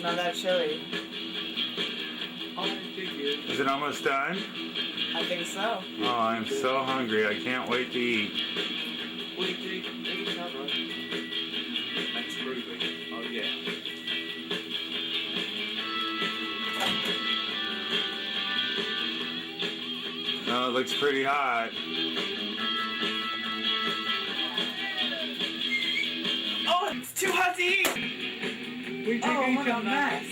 not that chilly. Is it almost done? I think so. Oh, I'm so hungry. I can't wait to eat. That's groovy. Oh, yeah. Oh, it looks pretty hot. Oh, it's too hot to eat! Oh, what a mess.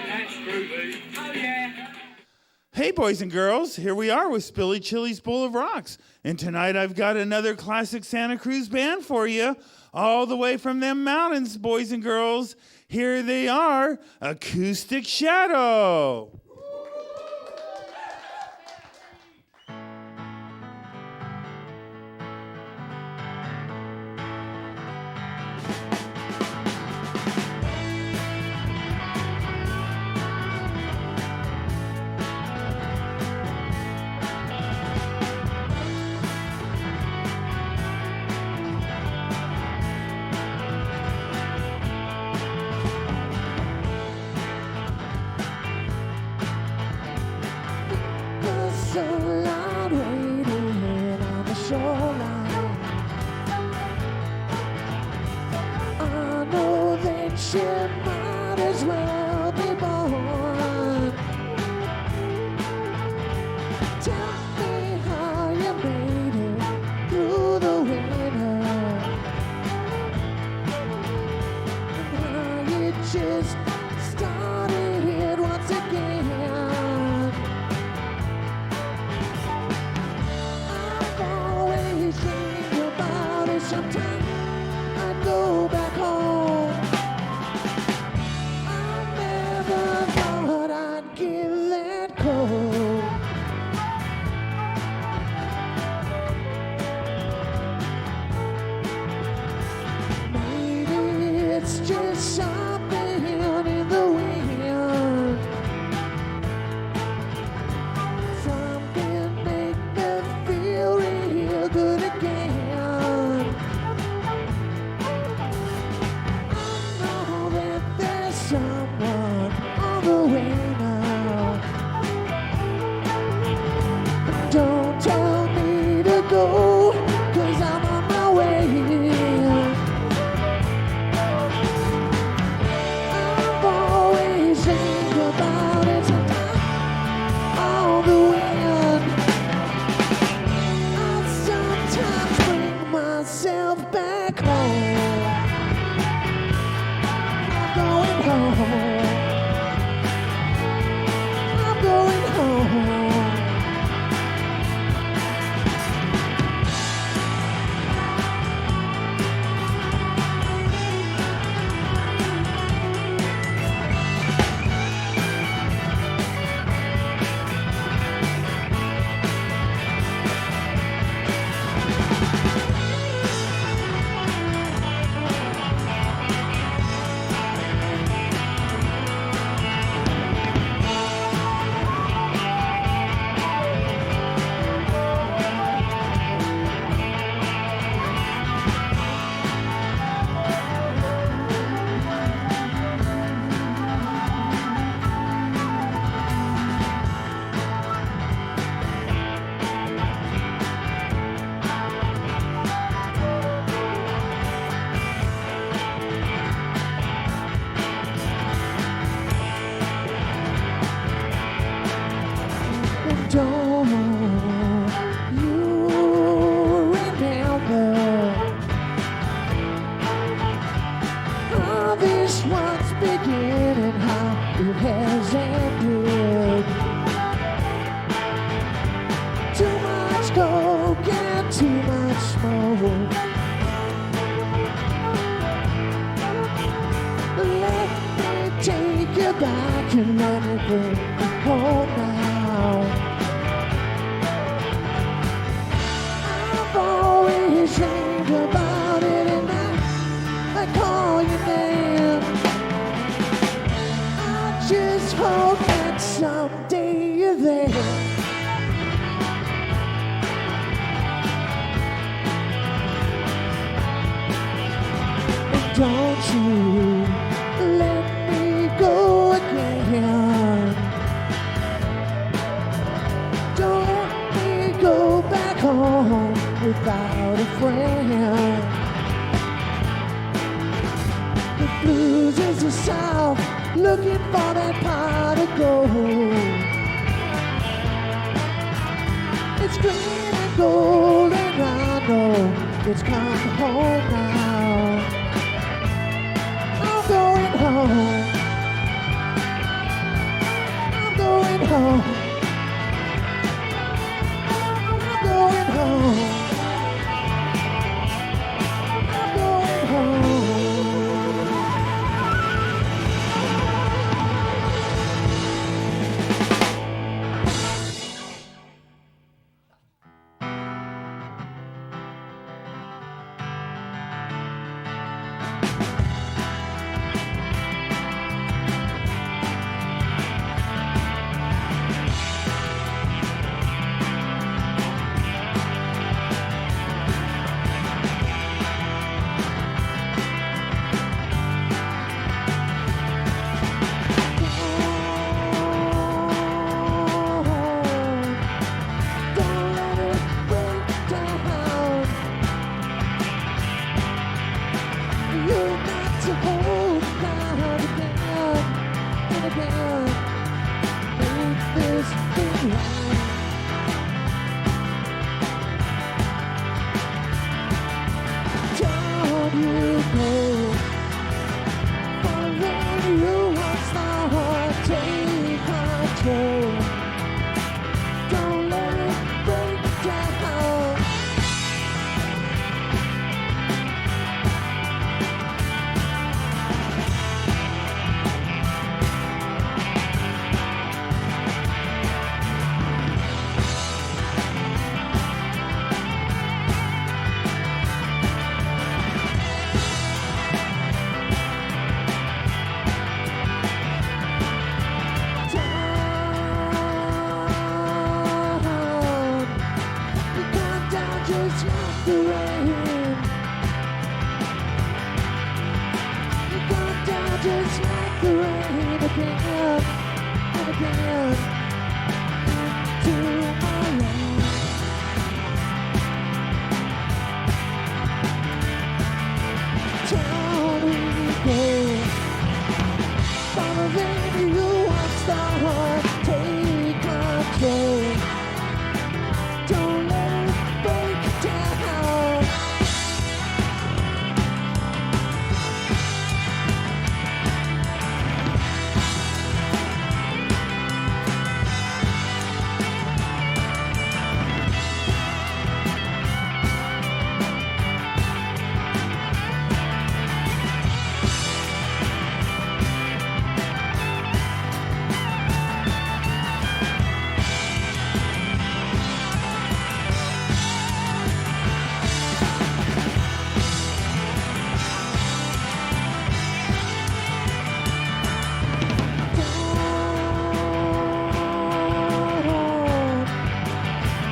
That's groovy. Oh, yeah. Hey, boys and girls, here we are with Spilly Chile's Bowl of Rocks. And tonight I've got another classic Santa Cruz band for you, all the way from them mountains, boys and girls. Here they are, Acoustic Shadow. Sunlight waiting on the shoreline. I know that she might as well be born. Tell me how you made it through the winter, and how you just started it once again. Sometimes I go back home. I never thought I'd get that cold. Maybe it's just something in the wind. Something make me feel real good again. Someone on the way now. Don't tell me to go, 'cause I'm on my way. I've always think about it on the wind. I sometimes bring myself back home. I'm going home. Don't you remember how this once began and how it has ended? Too much coke and too much smoke. Let me take you back and let me bring you home now. I've always dreamed about it, and I call your name. I just hope that someday you're there. And don't you let me a friend. The blues is the South, looking for that pot of gold. It's green and gold, and I know it's come home now. I'm going home. I'm going home. I'm going home. I'm going home. Don't let it break down. Just like the rain. You come down just like the rain again and again to my life. Down we go. Following you, I start take control. Don't let it break down.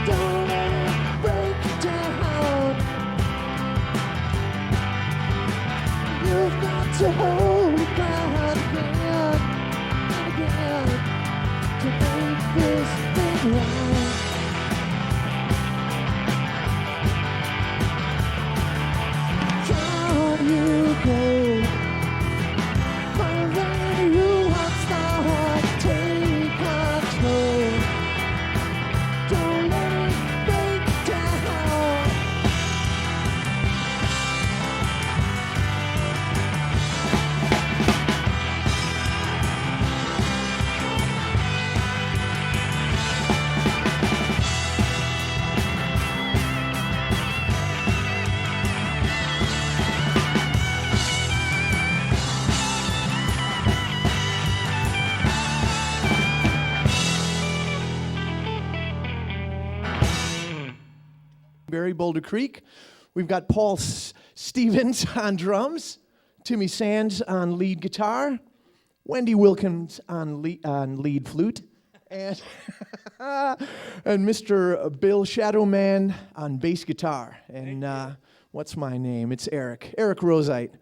Don't let it break down. You've got to hold the ground again and again to make this thing right. Down you go. Following you, I start take control. Don't let it break down. Barry Boulder Creek. We've got Paul Stevens on drums, Timmy Sands on lead guitar, Wendy Wilkins on lead flute, and and Mr. Bill Shadowman on bass guitar. And what's my name? It's Eric Rosite.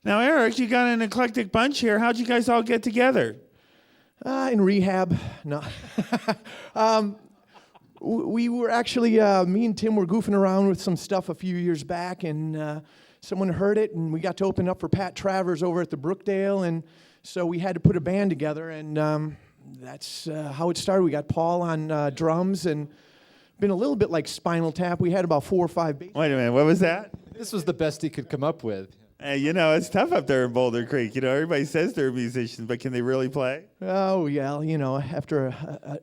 Now, Eric, you got an eclectic bunch here. How'd you guys all get together? In rehab. No. We were actually, me and Tim were goofing around with some stuff a few years back, and someone heard it, and we got to open up for Pat Travers over at the Brookdale, and so we had to put a band together, and that's how it started. We got Paul on drums, and been a little bit like Spinal Tap. We had about 4 or 5 bass. Wait a minute, what was that? This was the best he could come up with. Hey, it's tough up there in Boulder Creek. Everybody says they're musicians, but can they really play? Oh, yeah, after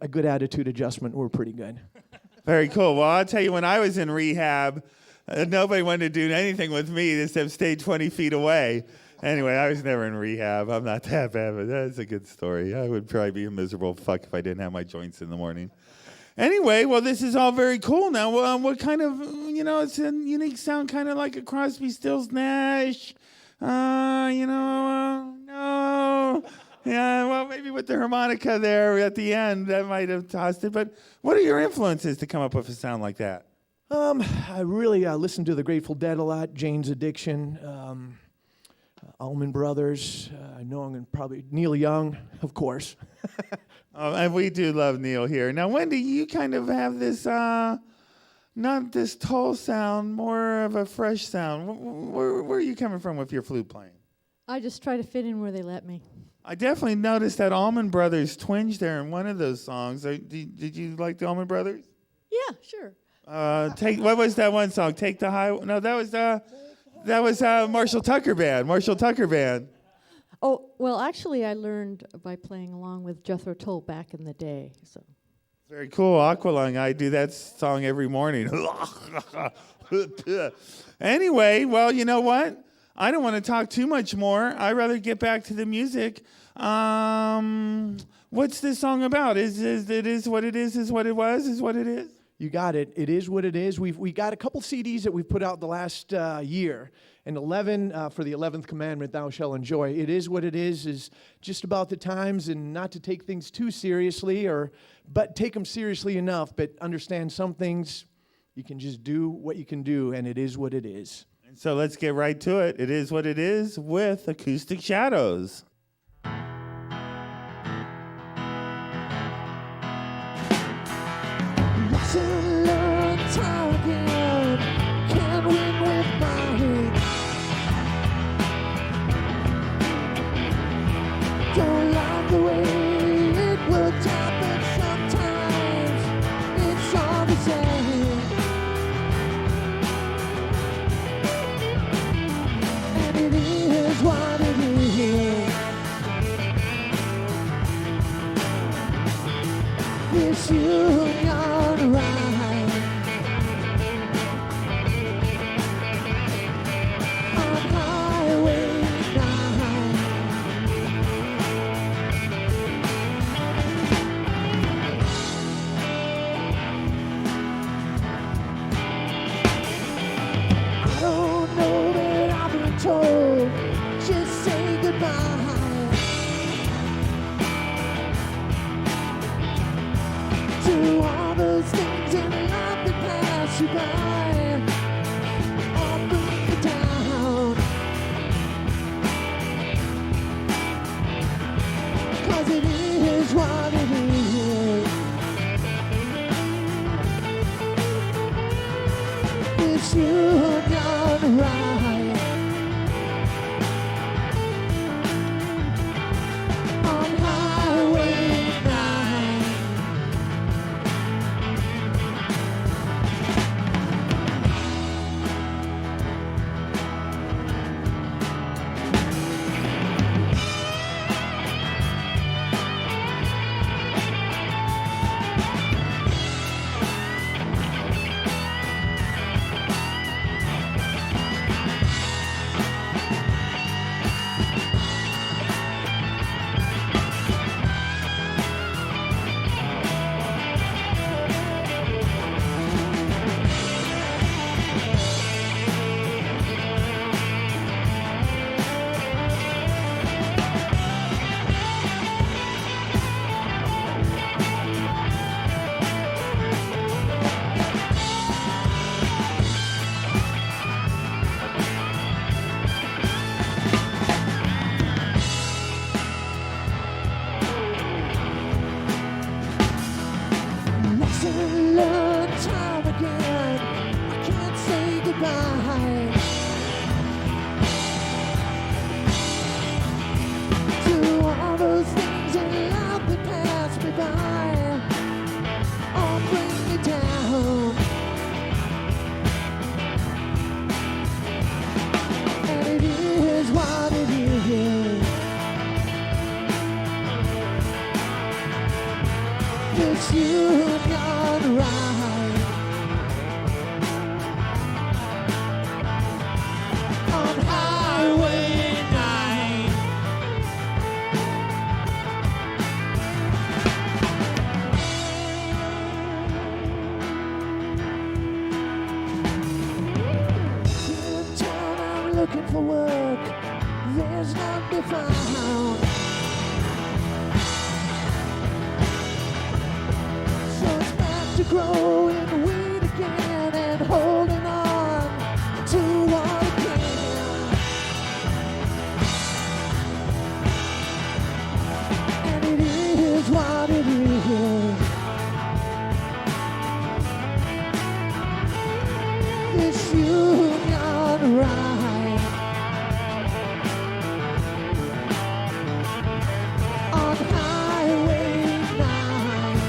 a good attitude adjustment, we're pretty good. Very cool. Well, I'll tell you, when I was in rehab, nobody wanted to do anything with me except stay 20 feet away. Anyway, I was never in rehab. I'm not that bad, but that's a good story. I would probably be a miserable fuck if I didn't have my joints in the morning. Anyway, well, this is all very cool now. What kind of, it's a unique sound, kind of like a Crosby, Stills, Nash. No. Yeah, well, maybe with the harmonica there at the end, that might have tossed it. But what are your influences to come up with a sound like that? I really listen to the Grateful Dead a lot, Jane's Addiction, Allman Brothers. I know I'm going to probably Neil Young, of course. And we do love Neil here. Now, Wendy, you kind of have this, not this tall sound, more of a fresh sound. Where are you coming from with your flute playing? I just try to fit in where they let me. I definitely noticed that Allman Brothers twinge there in one of those songs. Did you like the Allman Brothers? Yeah, sure. What was that one song? Take the High. No, that was Marshall Tucker Band. Marshall Tucker Band. Oh, well, actually, I learned by playing along with Jethro Tull back in the day. So. Very cool. Aqualung. I do that song every morning. Anyway, well, you know what? I don't want to talk too much more. I'd rather get back to the music. What's this song about? Is it is what it is what it was, is what it is? You got it. It is what it is. We got a couple CDs that we've put out the last year. And 11 for the 11th commandment, thou shalt enjoy. It is what it is just about the times, and not to take things too seriously, but take them seriously enough, but understand some things you can just do what you can do, and it is what it is. And so let's get right to it. It is what it is with Acoustic Shadows. Lesson learned talking, can't win with body. Don't like the way it worked out, but sometimes it's all the same. And it is what it is. This union ride on Highway 9. I don't know that I've been told, just say goodbye. To all those things in life that pass you by, or bring you down. 'Cause it is what it is. It's union ride on Highway 9. found. So it's back to growing weed again and holding on to what it can. And it is what it is. This union ride on Highway 9.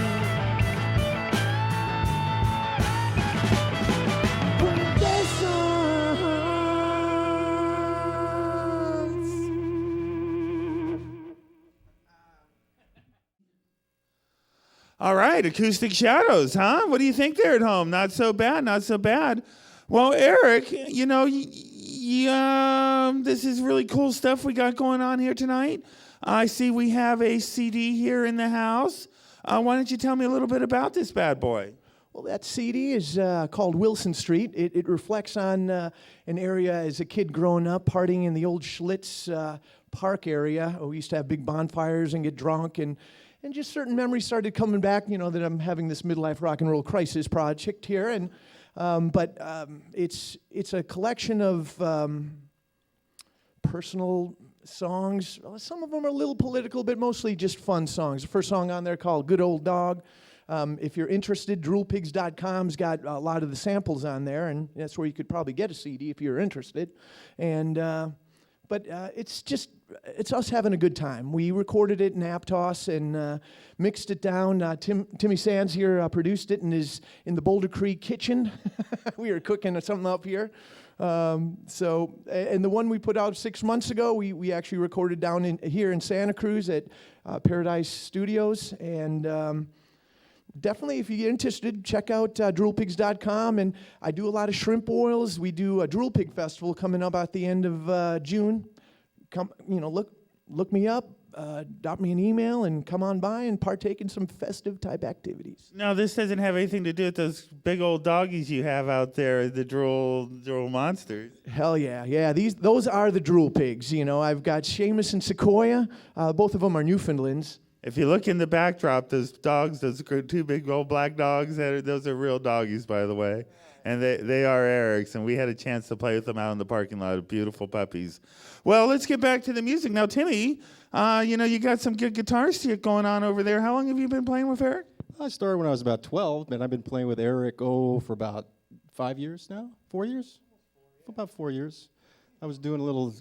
All right, Acoustic Shadows, huh? What do you think there at home? Not so bad, not so bad. Well, Eric, you know, this is really cool stuff we got going on here tonight. I see we have a CD here in the house. Why don't you tell me a little bit about this bad boy? Well, that CD is called Wilson Street. It reflects on an area as a kid growing up, partying in the old Schlitz Park area. We used to have big bonfires and get drunk, and just certain memories started coming back, you know, that I'm having this midlife rock and roll crisis project here. And but it's a collection of personal songs. Some of them are a little political, but mostly just fun songs. The first song on there called Good Old Dog. If you're interested, droolpigs.com's got a lot of the samples on there, and that's where you could probably get a CD if you're interested. And but it's us having a good time. We recorded it in Aptos and mixed it down. Timmy Sands here produced it and is in the Boulder Creek kitchen. We were cooking something up here. And the one we put out 6 months ago, we actually recorded down here in Santa Cruz at Paradise Studios. And definitely, if you get interested, check out droolpigs.com. And I do a lot of shrimp oils. We do a Drool Pig Festival coming up at the end of June. Come, look me up, drop me an email, and come on by and partake in some festive type activities. No, this doesn't have anything to do with those big old doggies you have out there, the drool monsters. Hell yeah. Those are the Drool Pigs. You know, I've got Seamus and Sequoia. Both of them are Newfoundlands. If you look in the backdrop, those dogs, those two big old black dogs, those are real doggies, by the way. And they are Eric's, and we had a chance to play with them out in the parking lot. Beautiful puppies. Well, let's get back to the music. Now, Timmy, you got some good guitar stuff going on over there. How long have you been playing with Eric? I started when I was about 12, and I've been playing with Eric, for about 5 years now? 4 years? For about 4 years. I was doing a little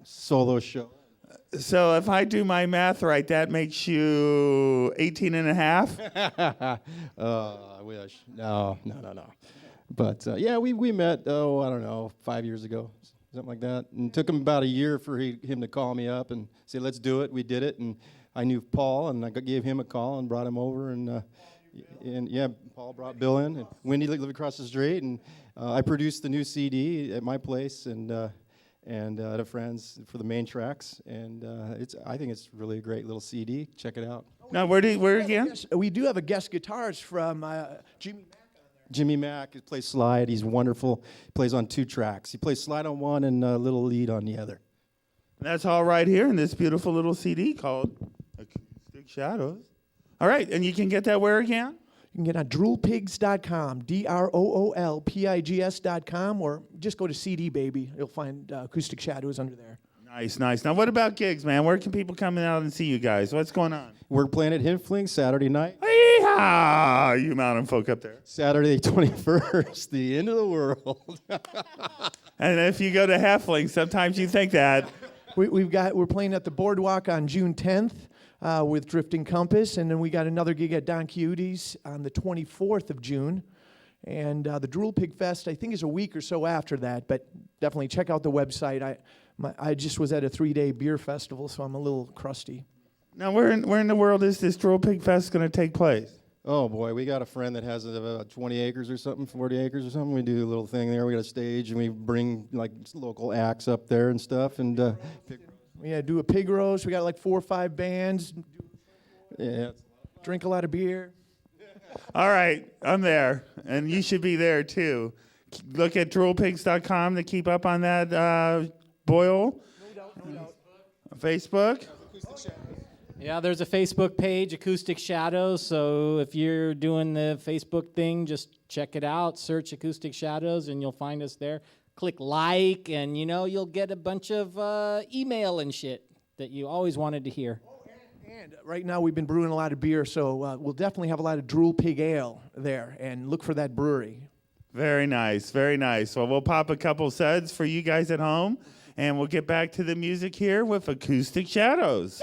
solo show. So if I do my math right, that makes you 18 and a half? I wish. No. But, we met, I don't know, 5 years ago, something like that. And it took him about a year for him to call me up and say, let's do it. We did it. And I knew Paul, and I gave him a call and brought him over. And Paul brought Bill in. And Wendy lived across the street. And I produced the new CD at my place and at a friend's for the main tracks. And I think it's really a great little CD. Check it out. Now, where again? We do have a guest guitarist from Jimmy Mack. Jimmy Mack plays slide. He's wonderful. He plays on 2 tracks. He plays slide on one and a little lead on the other. That's all right here in this beautiful little CD called Acoustic Shadows. All right, and you can get that where again? You can get it on droolpigs.com, droolpigs.com, or just go to CD Baby. You'll find Acoustic Shadows under there. Nice. Now, what about gigs, man? Where can people come out and see you guys? What's going on? We're playing at Hinfling Saturday night. Yeehaw! You mountain folk up there. Saturday 21st, the end of the world. And if you go to Heffling, sometimes you think that. We're playing at the Boardwalk on June 10th with Drifting Compass, and then we got another gig at Don Quixote's on the 24th of June. And the Drool Pig Fest, I think, is a week or so after that, but definitely check out the website. I just was at a 3-day beer festival, so I'm a little crusty. Now, where in the world is this Drool Pig Fest going to take place? Oh, boy, we got a friend that has 20 acres or something, 40 acres or something. We do a little thing there. We got a stage, and we bring, local acts up there and stuff. And do a pig roast. We got 4 or 5 bands. Yeah. Drink a lot of beer. All right, I'm there, and you should be there, too. Look at droolpigs.com to keep up on that boil. No doubt. Facebook? Yeah, there's a Facebook page, Acoustic Shadows. So if you're doing the Facebook thing, just check it out. Search Acoustic Shadows, and you'll find us there. Click like, and you'll get a bunch of email and shit that you always wanted to hear. And right now we've been brewing a lot of beer, so we'll definitely have a lot of Drool Pig Ale there, and look for that brewery. Very nice, very nice. Well, we'll pop a couple suds for you guys at home, and we'll get back to the music here with Acoustic Shadows.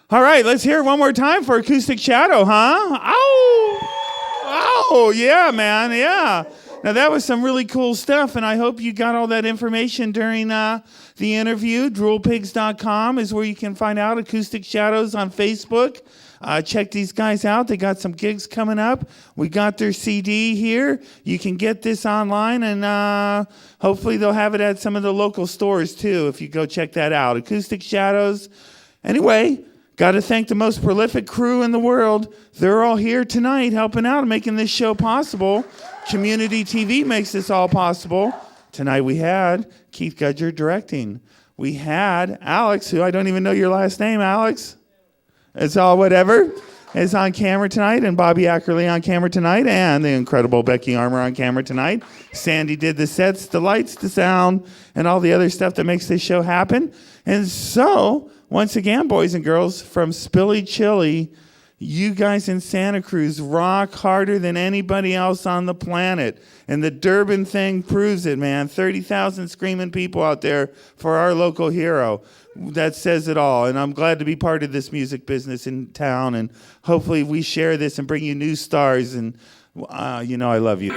All right, let's hear it one more time for Acoustic Shadow, huh? Ow! Oh, yeah, man, yeah. Now, that was some really cool stuff, and I hope you got all that information during the interview. DroolPigs.com is where you can find out Acoustic Shadows on Facebook. Check these guys out. They got some gigs coming up. We got their CD here. You can get this online, and hopefully they'll have it at some of the local stores, too, if you go check that out. Acoustic Shadows. Anyway, got to thank the most prolific crew in the world. They're all here tonight helping out and making this show possible. Community TV makes this all possible. Tonight we had Keith Gudger directing. We had Alex, who I don't even know your last name, Alex. It's all whatever. Is on camera tonight, and Bobby Ackerley on camera tonight, and the incredible Becky Armour on camera tonight. Sandy did the sets, the lights, the sound, and all the other stuff that makes this show happen. And so, once again, boys and girls, from Spilly Chile, you guys in Santa Cruz rock harder than anybody else on the planet. And the Durbin thing proves it, man. 30,000 screaming people out there for our local hero. That says it all. And I'm glad to be part of this music business in town. And hopefully we share this and bring you new stars. And, you know I love you.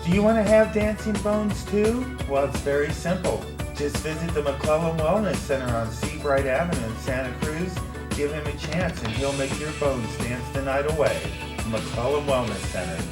Do you want to have dancing bones too? Well, it's very simple. Just visit the McClellan Wellness Center on Seabright Avenue in Santa Cruz. Give him a chance and he'll make your bones dance the night away. McClellan Wellness Center.